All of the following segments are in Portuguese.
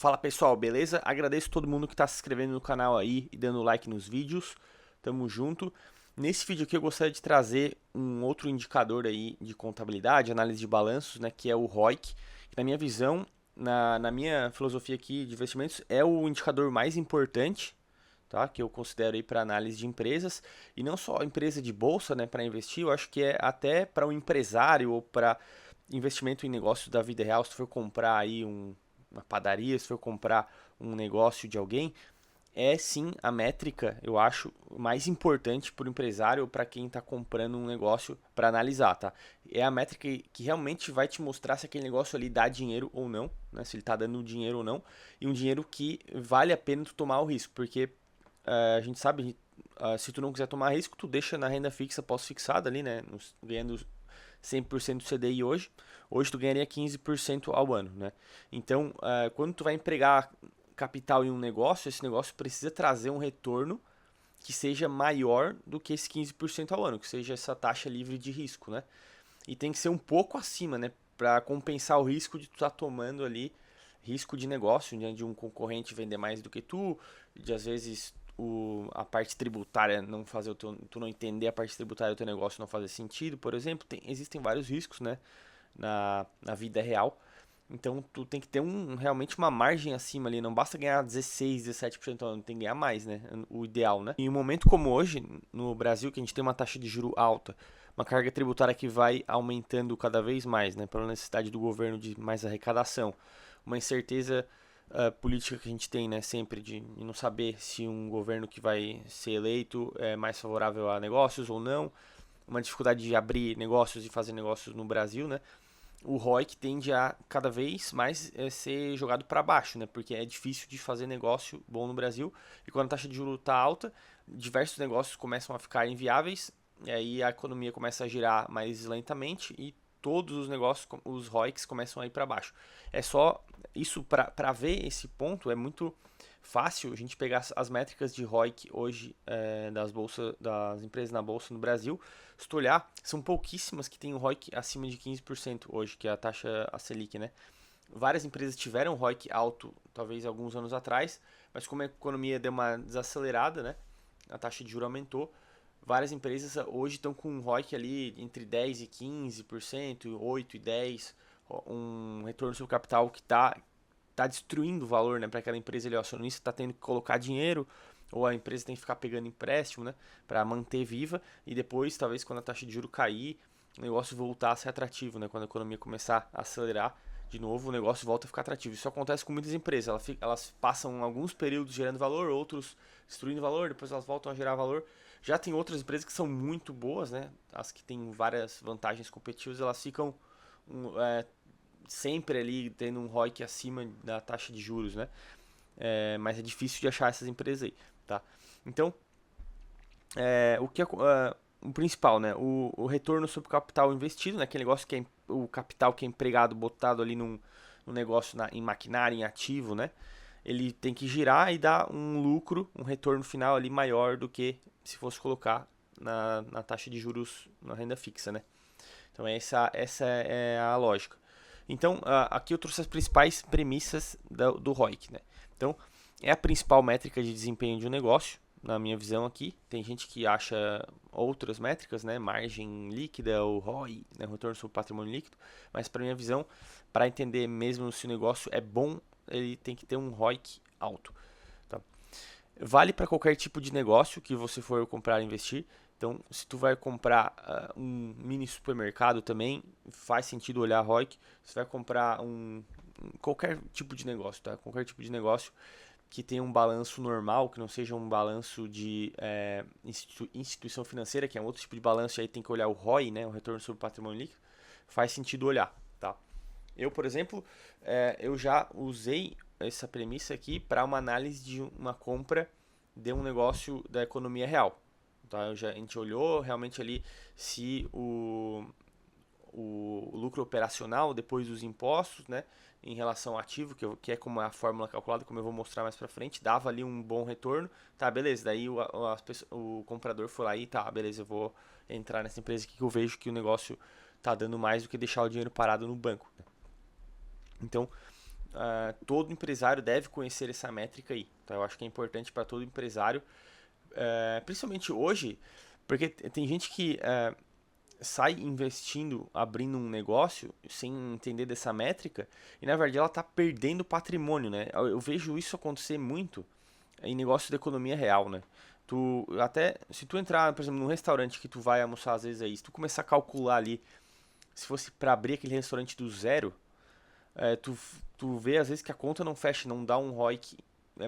Fala pessoal, beleza? Agradeço todo mundo que está se inscrevendo no canal aí e dando like nos vídeos. Tamo junto. Nesse vídeo aqui eu gostaria de trazer um outro indicador aí de contabilidade, análise de balanços, né, que é o ROIC, que na minha visão, na minha filosofia aqui de investimentos, é o indicador mais importante, tá? Que eu considero aí para análise de empresas, e não só empresa de bolsa, né, para investir, eu acho que é até para um empresário ou para investimento em negócios da vida real. Se tu for comprar aí uma padaria, se for comprar um negócio de alguém, é sim a métrica, eu acho, mais importante para o empresário ou para quem está comprando um negócio para analisar, tá? É a métrica que realmente vai te mostrar se aquele negócio ali dá dinheiro ou não, né? Se ele está dando dinheiro ou não, e um dinheiro que vale a pena tu tomar o risco, porque a gente sabe, se tu não quiser tomar risco, tu deixa na renda fixa pós-fixada ali, né? Ganhando 100% do CDI hoje tu ganharia 15% ao ano, né? Então, quando tu vai empregar capital em um negócio, esse negócio precisa trazer um retorno que seja maior do que esse 15% ao ano, que seja essa taxa livre de risco, né? E tem que ser um pouco acima, né? Para compensar o risco de tu estar tomando ali risco de negócio, né? De um concorrente vender mais do que tu, de às vezes a parte tributária não fazer tu não entender a parte tributária do teu negócio não fazer sentido, por exemplo. Existem vários riscos, né? Na vida real. Então tu tem que ter realmente uma margem acima ali, não basta ganhar 16, 17% ao ano, tem que ganhar mais, né? O ideal, né? Em um momento como hoje, no Brasil, que a gente tem uma taxa de juro alta, uma carga tributária que vai aumentando cada vez mais, né? Pela necessidade do governo de mais arrecadação, uma incerteza política que a gente tem, né? Sempre de não saber se um governo que vai ser eleito é mais favorável a negócios ou não, uma dificuldade de abrir negócios e fazer negócios no Brasil, né? O ROIC tende a cada vez mais ser jogado para baixo, né? Porque é difícil de fazer negócio bom no Brasil. E quando a taxa de juros está alta, diversos negócios começam a ficar inviáveis, e aí a economia começa a girar mais lentamente e todos os negócios, os ROICs começam a ir para baixo. É só isso para ver esse ponto, é muito fácil a gente pegar as métricas de ROIC hoje das empresas na bolsa no Brasil. Se tu olhar, são pouquíssimas que têm o ROIC acima de 15% hoje, que é a taxa a Selic, né? Várias empresas tiveram ROIC alto, talvez alguns anos atrás, mas como a economia deu uma desacelerada, né? A taxa de juros aumentou. Várias empresas hoje estão com um ROIC ali entre 10 e 15%, 8 e 10%, um retorno sobre capital que tá destruindo o valor, né, para aquela empresa ali, o acionista está tendo que colocar dinheiro, ou a empresa tem que ficar pegando empréstimo, né, para manter viva, e depois, talvez, quando a taxa de juros cair, o negócio voltar a ser atrativo, né, quando a economia começar a acelerar de novo, o negócio volta a ficar atrativo. Isso acontece com muitas empresas, elas passam alguns períodos gerando valor, outros destruindo valor, depois elas voltam a gerar valor. Já tem outras empresas que são muito boas, né, as que têm várias vantagens competitivas, elas ficam sempre ali tendo um ROIC acima da taxa de juros, né? Mas é difícil de achar essas empresas aí, tá? Então, o principal, né? O retorno sobre o capital investido, né? Aquele negócio que é o capital que é empregado, botado ali num negócio em maquinário, em ativo, né? Ele tem que girar e dar um lucro, um retorno final ali maior do que se fosse colocar na taxa de juros na renda fixa, né? Então essa é a lógica. Então aqui eu trouxe as principais premissas do ROIC, né? Então é a principal métrica de desempenho de um negócio, na minha visão aqui. Tem gente que acha outras métricas, né? Margem líquida, o ROI, né? Retorno sobre patrimônio líquido. Mas para minha visão, para entender mesmo se o negócio é bom, ele tem que ter um ROIC alto. Tá? Vale para qualquer tipo de negócio que você for comprar e investir. Então, se tu vai comprar um mini supermercado também, faz sentido olhar ROIC. Se vai comprar qualquer tipo de negócio, tá? Qualquer tipo de negócio que tenha um balanço normal, que não seja um balanço de instituição financeira, que é um outro tipo de balanço, e aí tem que olhar o ROI, né? O retorno sobre patrimônio líquido. Faz sentido olhar, tá? Eu, por exemplo, eu já usei essa premissa aqui para uma análise de uma compra de um negócio da economia real. Tá? A gente olhou realmente ali se o lucro operacional depois dos impostos, né, em relação ao ativo, que é como a fórmula calculada, como eu vou mostrar mais para frente, dava ali um bom retorno. Tá, beleza. Daí o comprador foi lá e tá, beleza, eu vou entrar nessa empresa aqui que eu vejo que o negócio tá dando mais do que deixar o dinheiro parado no banco. Né? Então, todo empresário deve conhecer essa métrica aí. Então, eu acho que é importante para todo empresário, principalmente hoje, porque tem gente que sai investindo, abrindo um negócio sem entender dessa métrica e na verdade ela está perdendo patrimônio, né? Eu vejo isso acontecer muito em negócio de economia real, né? Se tu entrar, por exemplo, num restaurante que tu vai almoçar às vezes aí, se tu começar a calcular ali, se fosse para abrir aquele restaurante do zero, tu vê às vezes que a conta não fecha, não dá um ROIC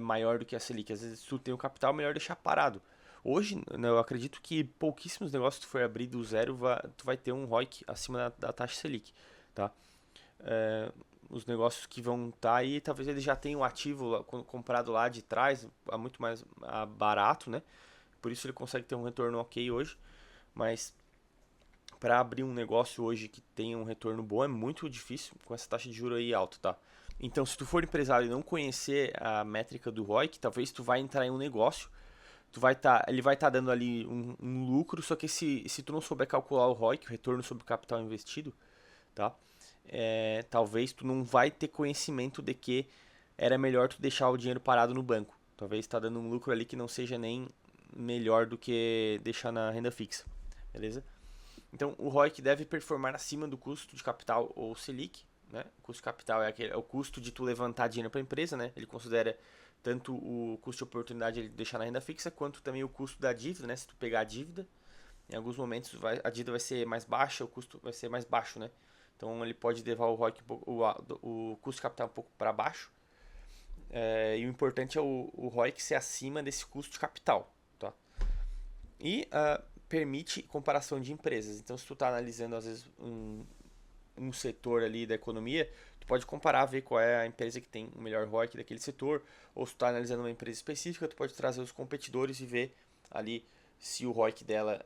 maior do que a Selic. Às vezes, se tu tem o capital, é melhor deixar parado. Hoje, né, eu acredito que pouquíssimos negócios que tu for abrir do zero, tu vai ter um ROIC acima da taxa Selic, tá? Os negócios que vão estar aí, talvez eles já tenham ativo comprado lá de trás, a muito mais barato, né? Por isso ele consegue ter um retorno ok hoje, mas para abrir um negócio hoje que tenha um retorno bom é muito difícil com essa taxa de juros aí alta, tá? Então, se tu for empresário e não conhecer a métrica do ROIC, talvez tu vai entrar em um negócio, ele vai estar dando ali um lucro, só que se tu não souber calcular o ROIC, o retorno sobre o capital investido, tá? Talvez tu não vai ter conhecimento de que era melhor tu deixar o dinheiro parado no banco. Talvez está dando um lucro ali que não seja nem melhor do que deixar na renda fixa, beleza? Então, o ROIC deve performar acima do custo de capital ou Selic, né? O custo de capital é o custo de tu levantar dinheiro para a empresa, né? Ele considera tanto o custo de oportunidade de deixar na renda fixa, quanto também o custo da dívida, né? Se tu pegar a dívida, em alguns momentos a dívida vai ser mais baixa, o custo vai ser mais baixo, né? Então, ele pode levar o ROIC, o custo de capital um pouco para baixo. E o importante é o ROIC ser acima desse custo de capital, tá? E permite comparação de empresas. Então, se tu está analisando, às vezes, um setor ali da economia, tu pode comparar, ver qual é a empresa que tem o melhor ROIC daquele setor, ou se tu está analisando uma empresa específica, tu pode trazer os competidores e ver ali se o ROIC dela,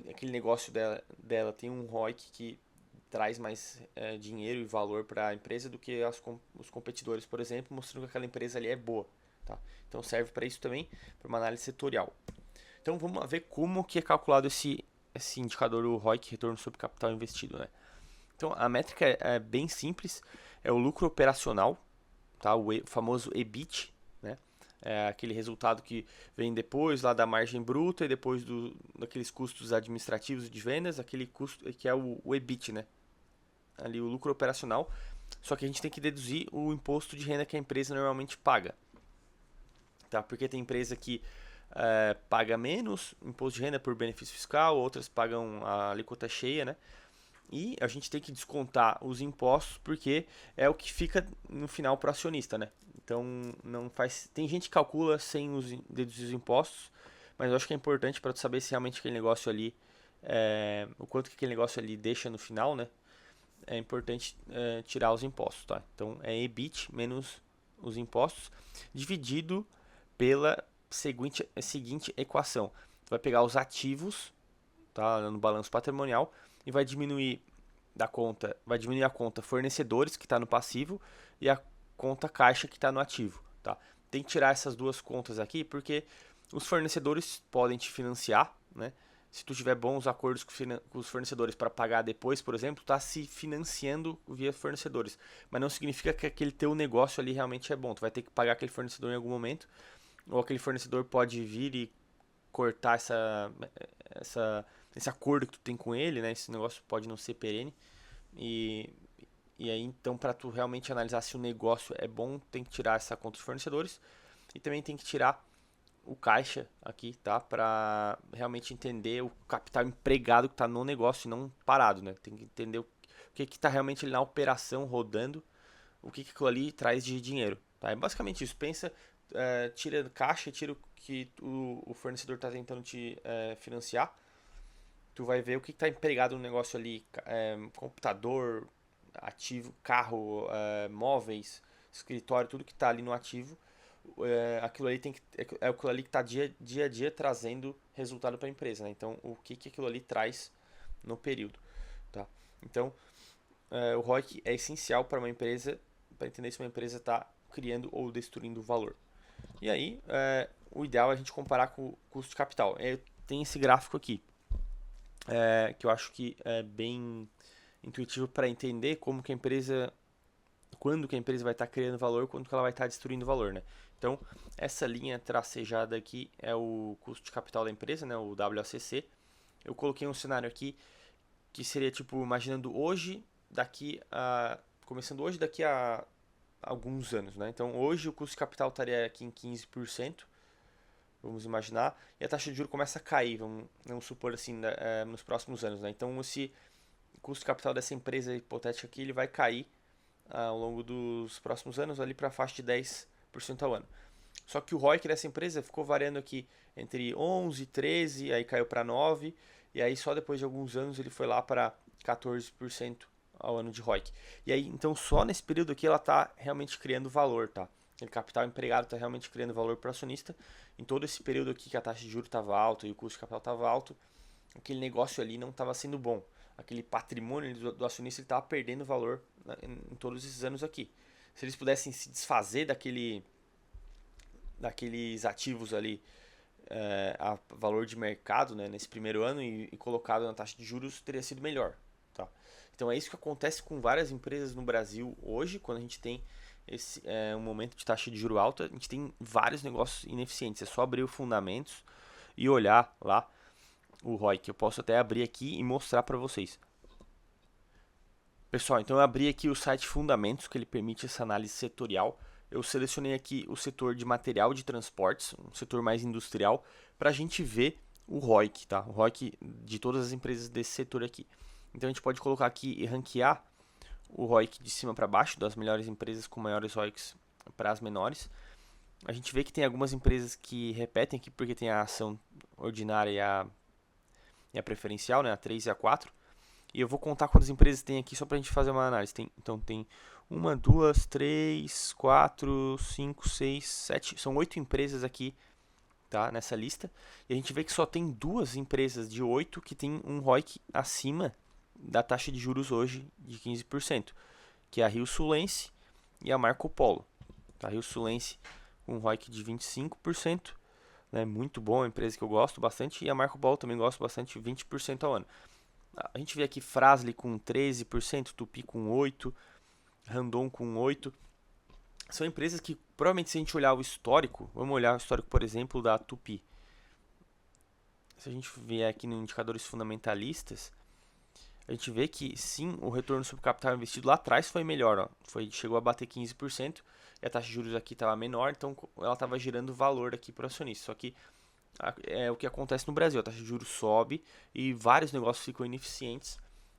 aquele negócio dela tem um ROIC que traz mais dinheiro e valor para a empresa do que os competidores, por exemplo, mostrando que aquela empresa ali é boa. Tá? Então serve para isso também, para uma análise setorial. Então vamos ver como que é calculado esse indicador, o ROIC, retorno sobre capital investido, né? Então a métrica é bem simples, é o lucro operacional, tá? O famoso EBIT, né? É aquele resultado que vem depois lá da margem bruta e depois daqueles custos administrativos de vendas, aquele custo que é o EBIT, né? Ali o lucro operacional, só que a gente tem que deduzir o imposto de renda que a empresa normalmente paga, tá? Porque tem empresa que paga menos imposto de renda por benefício fiscal, outras pagam a alíquota cheia, né? E a gente tem que descontar os impostos porque é o que fica no final para o acionista, né? Então não faz. Tem gente que calcula sem deduzir os impostos, mas eu acho que é importante para tu saber se realmente aquele negócio ali, o quanto que aquele negócio ali deixa no final, né? É importante tirar os impostos, tá? Então é EBIT menos os impostos dividido pela seguinte equação. Tu vai pegar os ativos, tá, no balanço patrimonial e vai diminuir a conta fornecedores que está no passivo e a conta caixa que está no ativo, tá? Tem que tirar essas duas contas aqui porque os fornecedores podem te financiar, né? Se tu tiver bons acordos com os fornecedores para pagar depois, por exemplo, está se financiando via fornecedores. Mas não significa que aquele teu negócio ali realmente é bom. Tu vai ter que pagar aquele fornecedor em algum momento, ou aquele fornecedor pode vir e cortar esse acordo que tu tem com ele, né? Esse negócio pode não ser perene. E, e aí, então, para tu realmente analisar se o negócio é bom, tem que tirar essa conta dos fornecedores e também tem que tirar o caixa aqui, tá? Para realmente entender o capital empregado que está no negócio e não parado, né? Tem que entender o que está realmente ali na operação rodando, o que aquilo ali traz de dinheiro, tá? É basicamente isso. Pensa, tira caixa, tira o que o fornecedor está tentando te financiar. Tu vai ver o que está empregado no negócio ali, computador, ativo, carro, móveis, escritório, tudo que está ali no ativo, aquilo ali é aquilo ali que está dia a dia trazendo resultado para a empresa, né? Então, o que aquilo ali traz no período, tá? Então, o ROIC é essencial para uma empresa, para entender se uma empresa está criando ou destruindo valor. E aí, o ideal é a gente comparar com o custo de capital. Tem esse gráfico aqui, que eu acho que é bem intuitivo para entender como que a empresa quando que a empresa vai estar criando valor, quando que ela vai estar destruindo valor, né? Então, essa linha tracejada aqui é o custo de capital da empresa, né, o WACC. Eu coloquei um cenário aqui que seria tipo, imaginando hoje, começando hoje, daqui a alguns anos, né? Então, hoje o custo de capital estaria aqui em 15%, vamos imaginar, e a taxa de juros começa a cair, vamos supor assim, nos próximos anos, né? Então, esse custo de capital dessa empresa hipotética aqui, ele vai cair ao longo dos próximos anos ali para a faixa de 10% ao ano. Só que o ROIC dessa empresa ficou variando aqui entre 11, 13, aí caiu para 9, e aí só depois de alguns anos ele foi lá para 14% ao ano de ROIC. E aí, então só nesse período aqui ela está realmente criando valor, tá? Aquele capital empregado está realmente criando valor para o acionista. Em todo esse período aqui que a taxa de juros estava alta e o custo de capital estava alto, aquele negócio ali não estava sendo bom. Aquele patrimônio do acionista estava perdendo valor em todos esses anos aqui. Se eles pudessem se desfazer daqueles ativos ali a valor de mercado, né, nesse primeiro ano e colocado na taxa de juros, teria sido melhor. Tá? Então é isso que acontece com várias empresas no Brasil hoje, quando a gente tem um momento de taxa de juro alta, a gente tem vários negócios ineficientes. É só abrir os fundamentos e olhar lá o ROI, que eu posso até abrir aqui e mostrar para vocês. Pessoal, então eu abri aqui o site Fundamentos, que ele permite essa análise setorial. Eu selecionei aqui o setor de material de transportes, um setor mais industrial, para a gente ver o ROIC, tá? O ROIC de todas as empresas desse setor aqui. Então a gente pode colocar aqui e ranquear o ROIC de cima para baixo, das melhores empresas com maiores ROICs para as menores. A gente vê que tem algumas empresas que repetem aqui, porque tem a ação ordinária e a preferencial, né? A 3 e a 4. E eu vou contar quantas empresas tem aqui só para a gente fazer uma análise. Então tem 1, 2, 3, 4, 5, 6, 7. São 8 empresas aqui, tá, nessa lista. E a gente vê que só tem 2 empresas de 8 que tem um ROIC acima da taxa de juros hoje de 15%, que é a Rio Sulense e a Marco Polo. A Rio Sulense com um ROIC de 25%, né, muito bom, é uma empresa que eu gosto bastante. E a Marco Polo também gosto bastante, 20% ao ano. A gente vê aqui Fras-le com 13%, Tupi com 8%, Randon com 8%. São empresas que, provavelmente, se a gente olhar o histórico, vamos olhar o histórico, por exemplo, da Tupi. Se a gente vier aqui nos indicadores fundamentalistas, a gente vê que, sim, o retorno sobre o capital investido lá atrás foi melhor. Ó. Chegou a bater 15% e a taxa de juros aqui estava menor, então ela estava gerando valor aqui para o acionista. Só que é o que acontece no Brasil, a taxa de juros sobe e vários negócios ficam ineficientes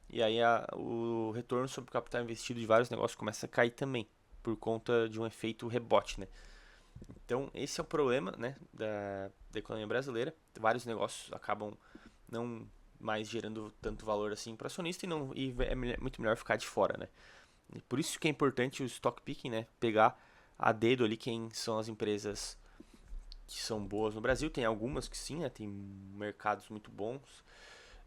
e aí o retorno sobre o capital investido de vários negócios começa a cair também, por conta de um efeito rebote, né? Então esse é o problema, né, da economia brasileira. Vários negócios acabam não mais gerando tanto valor assim para acionista e é muito melhor ficar de fora, né? E por isso que é importante o stock picking, né? Pegar a dedo ali quem são as empresas que são boas no Brasil. Tem algumas que sim, né? Tem mercados muito bons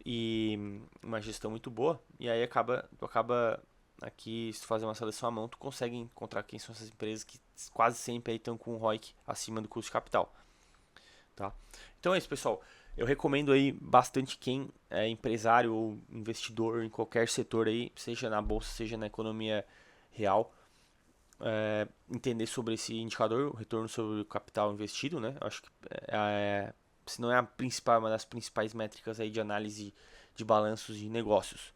e uma gestão muito boa. E aí acaba aqui, se tu fazer uma seleção à mão, tu consegue encontrar quem são essas empresas que quase sempre estão com o ROIC acima do custo de capital. Tá? Então é isso, pessoal. Eu recomendo aí bastante quem é empresário ou investidor em qualquer setor aí, seja na bolsa, seja na economia real, entender sobre esse indicador, o retorno sobre o capital investido, né? Eu acho que se não é a principal, uma das principais métricas aí de análise de balanços de negócios.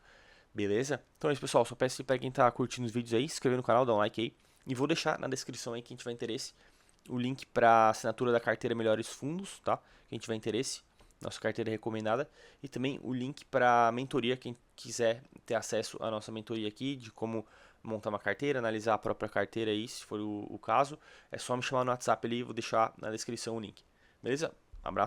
Beleza? Então é isso, pessoal. Só peço para quem está curtindo os vídeos aí, se inscrever no canal, dar um like aí. E vou deixar na descrição aí, quem tiver interesse, o link para assinatura da carteira Melhores Fundos, tá? Quem tiver interesse, nossa carteira recomendada. E também o link para mentoria, quem quiser ter acesso à nossa mentoria aqui, de como montar uma carteira, analisar a própria carteira aí, se for o caso. É só me chamar no WhatsApp ali, vou deixar na descrição o link. Beleza?